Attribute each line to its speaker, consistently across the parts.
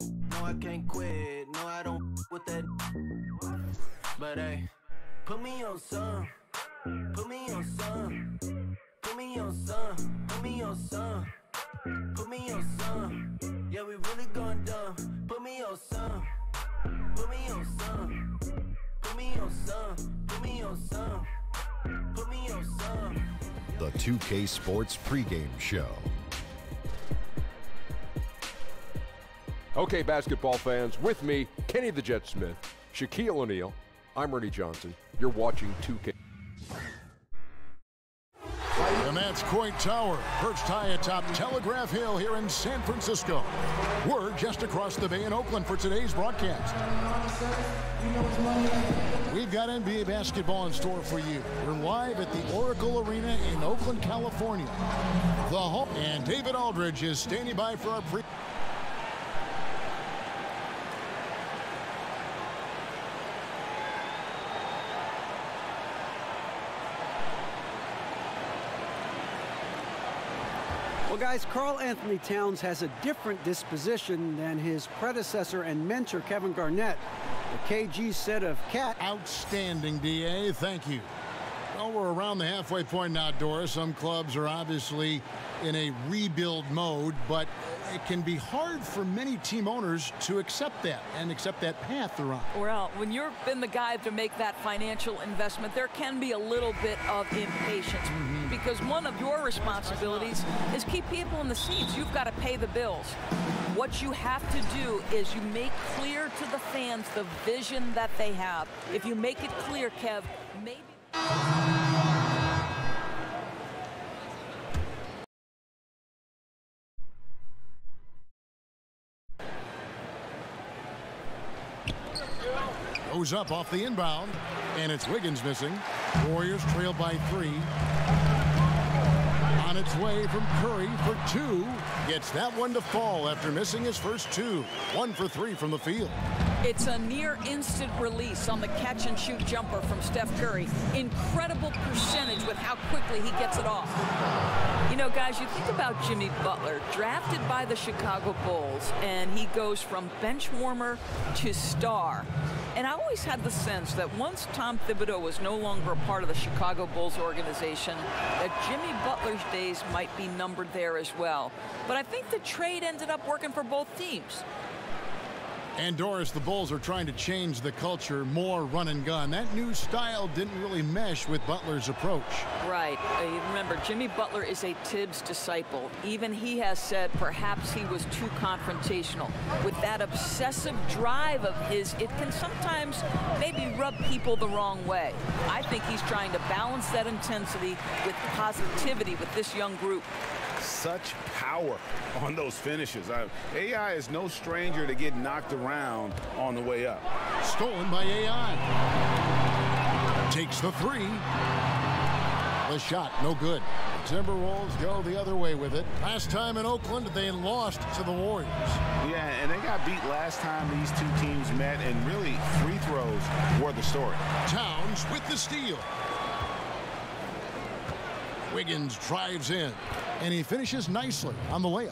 Speaker 1: No, I can't quit. No, I don't with that. But hey, put me on some. Put me on some. Put me on some. Put me on some. Put me on some. Yeah, we really going dumb. Put me on some. Put me on some. Put me on some. Put me on some. Put me on some.
Speaker 2: The 2K Sports pregame show.
Speaker 3: Okay, basketball fans, with me, Kenny the Jet Smith, Shaquille O'Neal. I'm Ernie Johnson. You're watching 2K.
Speaker 4: And that's Coit Tower, perched high atop Telegraph Hill here in San Francisco. We're just across the bay in Oakland for today's broadcast. We've got NBA basketball in store for you. We're live at the Oracle Arena in Oakland, California. The home, and David Aldridge is standing by for our pre.
Speaker 5: Well, guys, Karl Anthony Towns has a different disposition than his predecessor and mentor, Kevin Garnett. The KG said of Cat.
Speaker 4: Outstanding, DA. Thank you. Well, we're around the halfway point now, Doris. Some clubs are obviously in a rebuild mode, but it can be hard for many team owners to accept that and accept that path they're on.
Speaker 6: Well, when you've been the guy to make that financial investment, there can be a little bit of impatience because one of your responsibilities is keep people in the seats. You've got to pay the bills. What you have to do is you make clear to the fans the vision that they have. If you make it clear, Kev, maybe...
Speaker 4: Goes up off the inbound, and it's Wiggins missing. Warriors trail by 3. On its way from Curry for 2. Gets that one to fall after missing his first 2. 1 for 3 from the field.
Speaker 6: It's a near instant release on the catch-and-shoot jumper from Steph Curry. Incredible percentage with how quickly he gets it off. You know, guys, you think about Jimmy Butler, drafted by the Chicago Bulls, and he goes from bench warmer to star. And I always had the sense that once Tom Thibodeau was no longer a part of the Chicago Bulls organization, that Jimmy Butler's days might be numbered there as well. But I think the trade ended up working for both teams.
Speaker 4: And Doris, the Bulls are trying to change the culture, more run and gun. That new style didn't really mesh with Butler's approach.
Speaker 6: Right. Remember, Jimmy Butler is a Tibbs disciple. Even he has said perhaps he was too confrontational. With that obsessive drive of his, it can sometimes maybe rub people the wrong way. I think he's trying to balance that intensity with positivity with this young group.
Speaker 7: Such power on those finishes. AI is no stranger to get knocked around on the way up.
Speaker 4: Stolen by AI. Takes the 3. The shot, no good. The Timberwolves go the other way with it. Last time in Oakland, they lost to the Warriors.
Speaker 7: Yeah, and they got beat last time these two teams met, and really free throws were the story.
Speaker 4: Towns with the steal. Wiggins drives in, and he finishes nicely on the layup.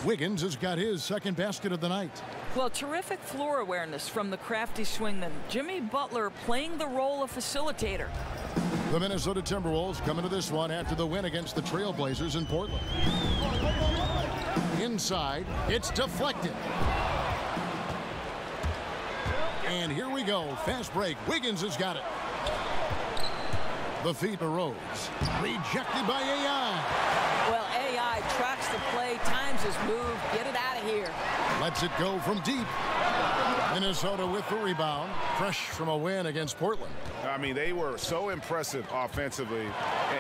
Speaker 4: Wiggins has got his second basket of the night.
Speaker 6: Well, terrific floor awareness from the crafty swingman. Jimmy Butler playing the role of facilitator.
Speaker 4: The Minnesota Timberwolves come into this one after the win against the Trailblazers in Portland. Inside, it's deflected. And here we go, fast break. Wiggins has got it. The feed arose. Rejected by AI.
Speaker 6: Well, AI tracks the play, times his move, get it out of here.
Speaker 4: Lets it go from deep. Minnesota with the rebound, fresh from a win against Portland.
Speaker 7: I mean, they were so impressive offensively,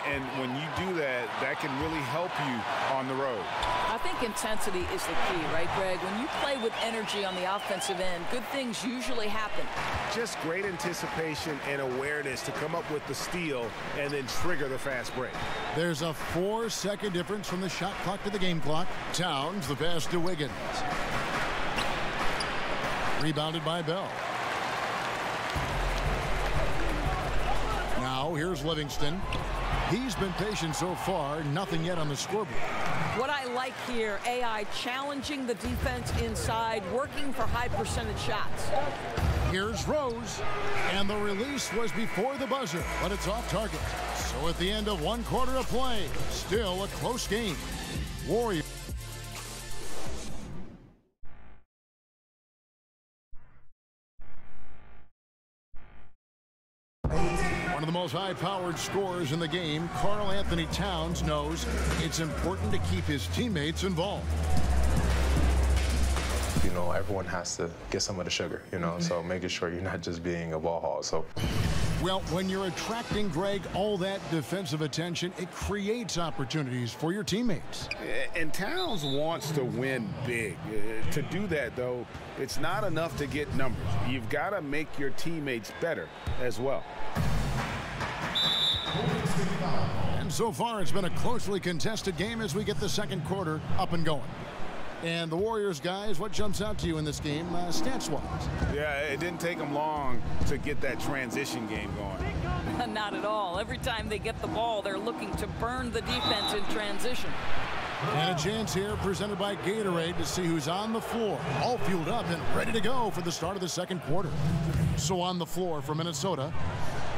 Speaker 7: and when you do that, that can really help you on the road.
Speaker 6: I think intensity is the key, right, Greg? When you play with energy on the offensive end, good things usually happen.
Speaker 7: Just great anticipation and awareness to come up with the steal and then trigger the fast break.
Speaker 4: There's a 4-second difference from the shot clock to the game clock. Towns, the pass to Wiggins. Rebounded by Bell. Now here's Livingston. He's been patient so far, nothing yet on the scoreboard.
Speaker 6: What I like here, AI challenging the defense inside, working for high percentage shots.
Speaker 4: Here's Rose, and the release was before the buzzer, but it's off target. So at the end of one quarter of play, still a close game. Warriors. One of the most high-powered scorers in the game, Karl Anthony Towns, knows it's important to keep his teammates involved.
Speaker 8: You know, everyone has to get some of the sugar, you know, so making sure you're not just being a ball hog. So,
Speaker 4: well, when you're attracting, Greg, all that defensive attention, it creates opportunities for your teammates.
Speaker 7: And Towns wants to win big. To do that, though, it's not enough to get numbers. You've got to make your teammates better as well.
Speaker 4: And so far, it's been a closely contested game as we get the second quarter up and going. And the Warriors, guys, what jumps out to you in this game, stats-wise?
Speaker 7: Yeah, it didn't take them long to get that transition game going.
Speaker 6: Not at all. Every time they get the ball, they're looking to burn the defense in transition.
Speaker 4: And a chance here presented by Gatorade to see who's on the floor, all fueled up and ready to go for the start of the second quarter. So on the floor for Minnesota,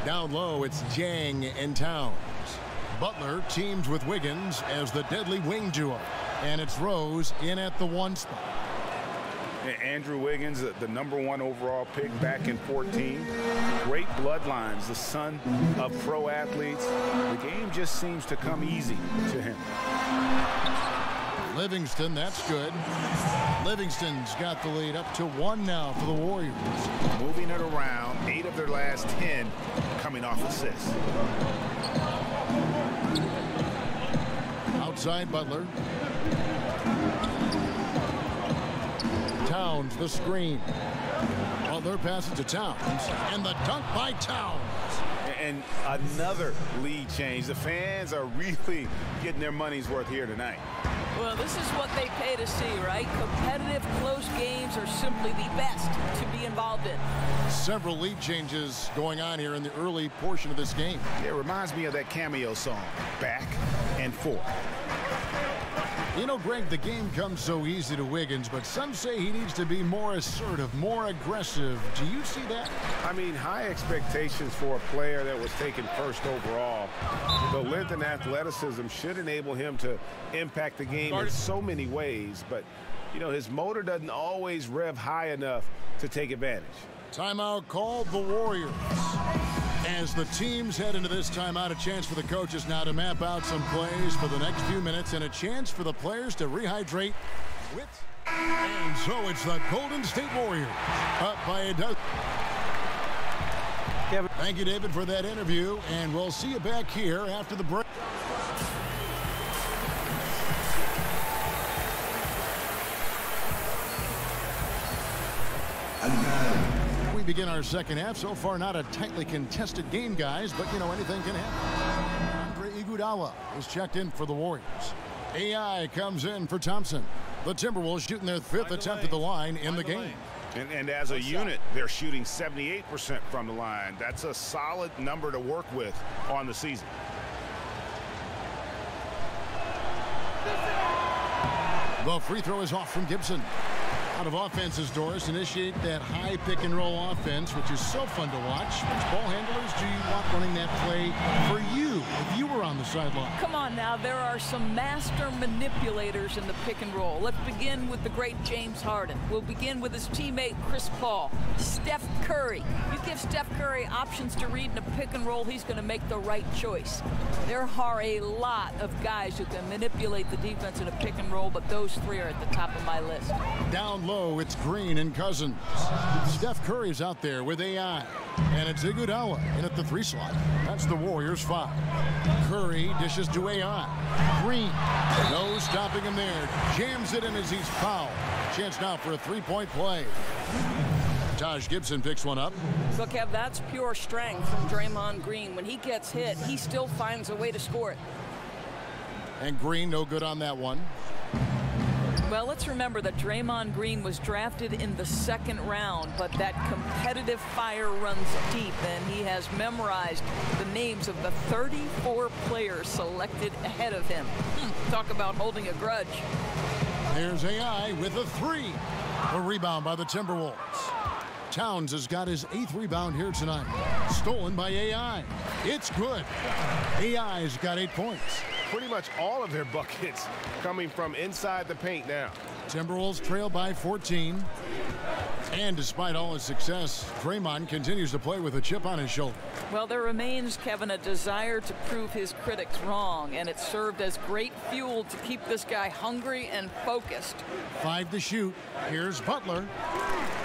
Speaker 4: down low, it's Jang and Towns. Butler teams with Wiggins as the deadly wing duo. And it's Rose in at the 1 spot.
Speaker 7: Andrew Wiggins, the #1 overall pick back in 14. Great bloodlines, the son of pro athletes. The game just seems to come easy to him.
Speaker 4: Livingston, that's good. Livingston's got the lead up to 1 now for the Warriors.
Speaker 7: Moving it around, 8 of their last 10 coming off assists.
Speaker 4: Outside Butler. Towns, the screen. Butler passes to Towns, and the dunk by Towns.
Speaker 7: And another lead change. The fans are really getting their money's worth here tonight.
Speaker 6: Well, this is what they pay to see, right? Competitive, close games are simply the best to be involved in.
Speaker 4: Several lead changes going on here in the early portion of this game.
Speaker 7: It reminds me of that cameo song, Back and Forth.
Speaker 4: You know, Greg, the game comes so easy to Wiggins, but some say he needs to be more assertive, more aggressive. Do you see that?
Speaker 7: I mean, high expectations for a player that was taken first overall. The length and athleticism should enable him to impact the game in so many ways, but, you know, his motor doesn't always rev high enough to take advantage.
Speaker 4: Timeout called the Warriors. As the teams head into this timeout, a chance for the coaches now to map out some plays for the next few minutes and a chance for the players to rehydrate with. And so it's the Golden State Warriors up by a dozen. Thank you, David, for that interview, and we'll see you back here after the break. We begin our second half. So far, not a tightly contested game, guys, but, you know, anything can happen. Andre Iguodala is checked in for the Warriors. AI comes in for Thompson. The Timberwolves shooting their 5th attempt at the line in the game.
Speaker 7: And as a unit, they're shooting 78% from the line. That's a solid number to work with on the season.
Speaker 4: The free throw is off from Gibson. Out of offenses, Doris, initiate that high pick-and-roll offense, which is so fun to watch. Which ball handlers do you want running that play for you if you were on the sideline?
Speaker 6: Come on now, there are some master manipulators in the pick-and-roll. Let's begin with the great James Harden. We'll begin with his teammate, Chris Paul. Steph Curry. You give Steph Curry options to read in a pick-and-roll, he's going to make the right choice. There are a lot of guys who can manipulate the defense in a pick-and-roll, but those 3 are at the top of my list.
Speaker 4: Down low, it's Green and Cousins. Steph Curry's out there with AI. And it's Iguodala in at the 3 slot. That's the Warriors 5. Curry dishes to AI. Green, no stopping him there. Jams it in as he's fouled. Chance now for a 3-point play. Taj Gibson picks one up.
Speaker 6: So, Kev, that's pure strength from Draymond Green. When he gets hit, he still finds a way to score it.
Speaker 4: And Green no good on that one.
Speaker 6: Well, let's remember that Draymond Green was drafted in the 2nd round, but that competitive fire runs deep, and he has memorized the names of the 34 players selected ahead of him. Talk about holding a grudge.
Speaker 4: There's AI with a 3. A rebound by the Timberwolves. Towns has got his 8th rebound here tonight. Stolen by AI. It's good. AI's got 8 points.
Speaker 7: Pretty much all of their buckets coming from inside the paint now.
Speaker 4: Timberwolves trail by 14. And despite all his success, Draymond continues to play with a chip on his shoulder.
Speaker 6: Well, there remains, Kevin, a desire to prove his critics wrong, and it served as great fuel to keep this guy hungry and focused.
Speaker 4: 5 to shoot. Here's Butler.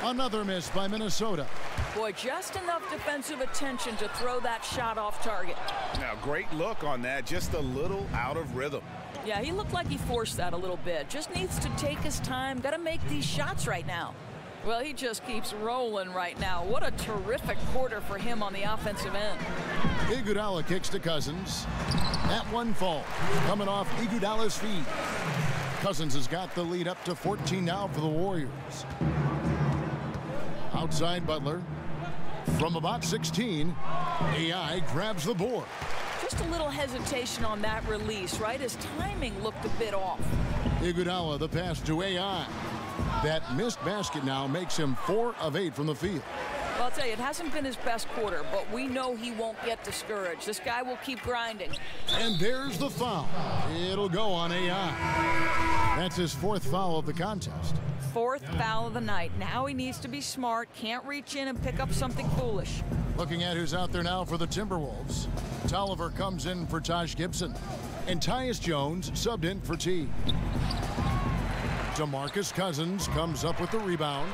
Speaker 4: Another miss by Minnesota.
Speaker 6: Boy, just enough defensive attention to throw that shot off target.
Speaker 7: Now, great look on that, just a little out of rhythm.
Speaker 6: Yeah, he looked like he forced that a little bit. Just needs to take his time. Got to make these shots right now. Well, he just keeps rolling right now. What a terrific quarter for him on the offensive end.
Speaker 4: Iguodala kicks to Cousins. That one falls, coming off Iguodala's feet. Cousins has got the lead up to 14 now for the Warriors. Outside Butler. From about 16, AI grabs the board.
Speaker 6: Just a little hesitation on that release, right? His timing looked a bit off.
Speaker 4: Iguodala, the pass to AI. That missed basket now makes him 4 of 8 from the field.
Speaker 6: Well, I'll tell you, it hasn't been his best quarter, but we know he won't get discouraged. This guy will keep grinding.
Speaker 4: And there's the foul. It'll go on AI. That's his 4th foul of the contest.
Speaker 6: 4th foul of the night. Now he needs to be smart, can't reach in and pick up something foolish.
Speaker 4: Looking at who's out there now for the Timberwolves. Tolliver comes in for Taj Gibson. And Tyus Jones subbed in for T. DeMarcus Cousins comes up with the rebound.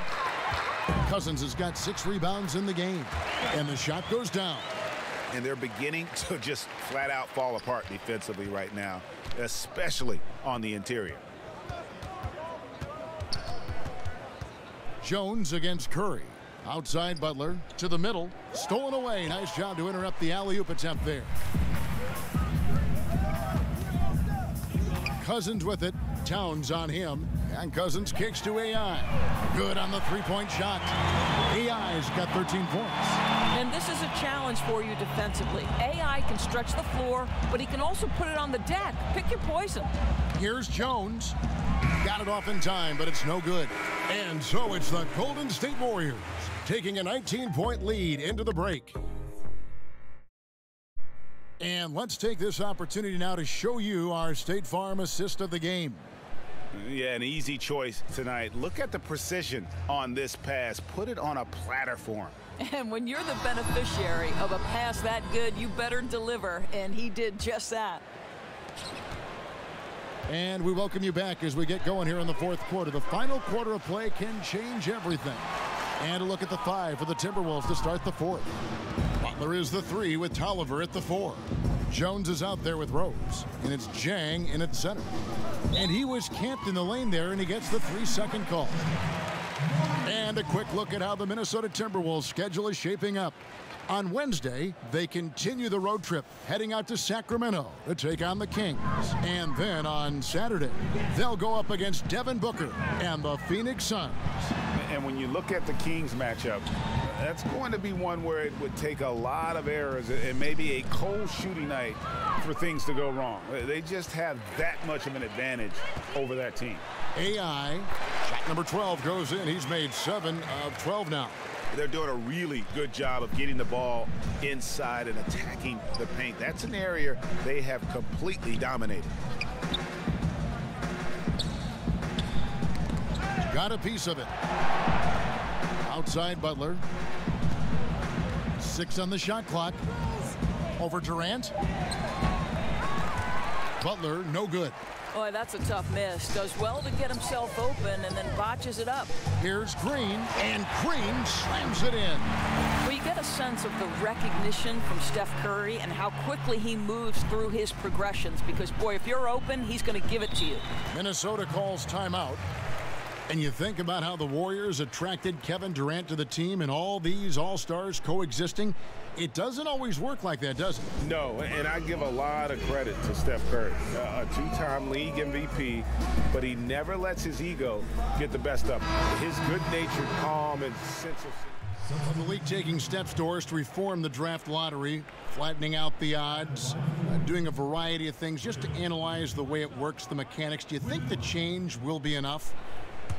Speaker 4: Cousins has got 6 rebounds in the game. And the shot goes down.
Speaker 7: And they're beginning to just flat out fall apart defensively right now, especially on the interior.
Speaker 4: Jones against Curry. Outside Butler to the middle. Stolen away. Nice job to interrupt the alley-oop attempt there. Cousins with it. Towns on him. And Cousins kicks to AI. Good on the 3-point shot. AI's got 13 points.
Speaker 6: And this is a challenge for you defensively. AI can stretch the floor, but he can also put it on the deck. Pick your poison.
Speaker 4: Here's Jones. Got it off in time, but it's no good. And so it's the Golden State Warriors taking a 19-point lead into the break. And let's take this opportunity now to show you our State Farm assist of the game.
Speaker 7: Yeah, an easy choice tonight. Look at the precision on this pass. Put it on a platter for him.
Speaker 6: And when you're the beneficiary of a pass that good, you better deliver, and he did just that.
Speaker 4: And we welcome you back as we get going here in the 4th quarter. The final quarter of play can change everything. And a look at the 5 for the Timberwolves to start the 4th. Butler is the 3 with Tolliver at the 4. Jones is out there with Rose, and it's Jang in at center. And he was camped in the lane there, and he gets the 3-second call. And a quick look at how the Minnesota Timberwolves schedule is shaping up. On Wednesday, they continue the road trip, heading out to Sacramento to take on the Kings. And then on Saturday, they'll go up against Devin Booker and the Phoenix Suns.
Speaker 7: And when you look at the Kings matchup, that's going to be one where it would take a lot of errors and maybe a cold shooting night for things to go wrong. They just have that much of an advantage over that team.
Speaker 4: AI, shot number 12 goes in. He's made 7 of 12 now.
Speaker 7: They're doing a really good job of getting the ball inside and attacking the paint. That's an area they have completely dominated.
Speaker 4: Got a piece of it. Outside Butler. 6 on the shot clock. Over Durant. Butler, no good.
Speaker 6: Boy, that's a tough miss. Does well to get himself open and then botches it up.
Speaker 4: Here's Green, and Green slams it in.
Speaker 6: Well, you get a sense of the recognition from Steph Curry and how quickly he moves through his progressions because, boy, if you're open, he's going to give it to you.
Speaker 4: Minnesota calls timeout. And you think about how the Warriors attracted Kevin Durant to the team and all these all-stars coexisting. It doesn't always work like that, does it?
Speaker 7: No, and I give a lot of credit to Steph Curry, a two-time league MVP, but he never lets his ego get the best of him. His good-natured, calm, and sense of...
Speaker 4: The league taking steps towards to reform the draft lottery, flattening out the odds, doing a variety of things just to analyze the way it works, the mechanics. Do you think the change will be enough?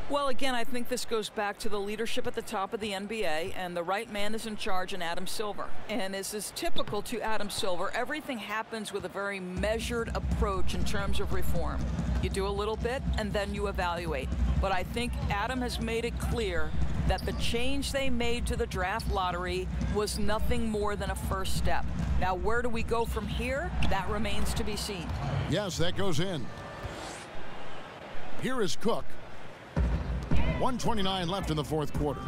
Speaker 6: Well, again, I think this goes back to the leadership at the top of the NBA, and the right man is in charge in Adam Silver. And as is typical to Adam Silver, everything happens with a very measured approach in terms of reform. You do a little bit, and then you evaluate. But I think Adam has made it clear that the change they made to the draft lottery was nothing more than a first step. Now, where do we go from here? That remains to be seen.
Speaker 4: Yes, that goes in. Here is Cook. 1:29 left in the fourth quarter.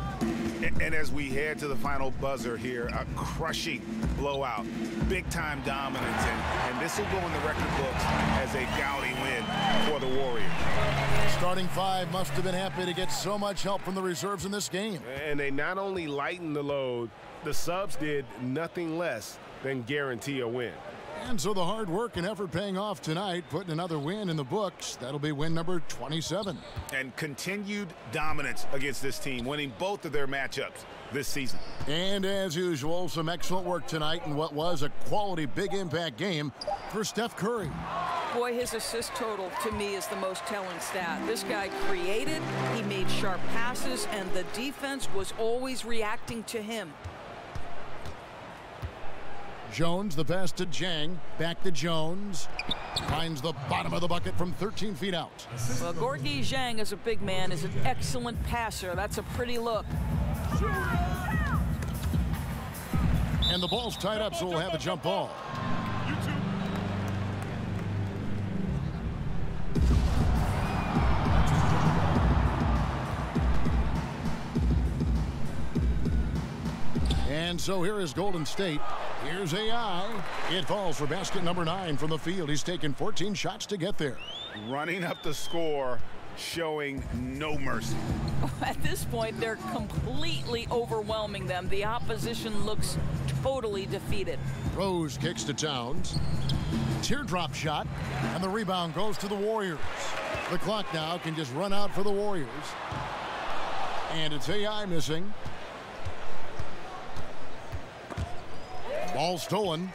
Speaker 9: And as we head to the final buzzer here, a crushing blowout, big-time dominance, and this will go in the record books as a gaudy win for the Warriors.
Speaker 4: Starting five must have been happy to get so much help from the reserves in this game.
Speaker 7: And they not only lightened the load, the subs did nothing less than guarantee a win.
Speaker 4: And so the hard work and effort paying off tonight, putting another win in the books. That'll be win number 27.
Speaker 9: And continued dominance against this team, winning both of their matchups this season.
Speaker 4: And as usual, some excellent work tonight in what was a quality big impact game for Steph Curry.
Speaker 6: Boy, his assist total to me is the most telling stat. This guy created, he made sharp passes, and the defense was always reacting to him.
Speaker 4: Jones, the pass to Jang, back to Jones, finds the bottom of the bucket from 13 feet out.
Speaker 6: Well, Gorgui Zhang, as a big man, is an excellent passer. That's a pretty look.
Speaker 4: And the ball's tied up, so we'll have a jump ball. And so here is Golden State. Here's AI. It falls for basket number 9 from the field. He's taken 14 shots to get there.
Speaker 9: Running up the score, showing no mercy.
Speaker 6: At this point, they're completely overwhelming them. The opposition looks totally defeated.
Speaker 4: Rose kicks to Towns. Teardrop shot, and the rebound goes to the Warriors. The clock now can just run out for the Warriors. And it's AI missing. Ball stolen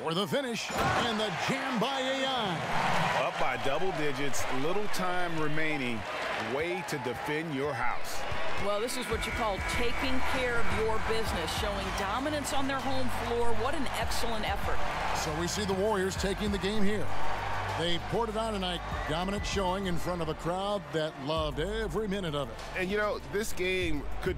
Speaker 4: for the finish, and the jam by AI.
Speaker 9: Up by double digits, little time remaining. Way to defend your house.
Speaker 6: Well, this is what you call taking care of your business, showing dominance on their home floor. What an excellent effort.
Speaker 4: So we see the Warriors taking the game here. They poured it on tonight, dominant showing in front of a crowd that loved every minute of it.
Speaker 7: And, you know, this game could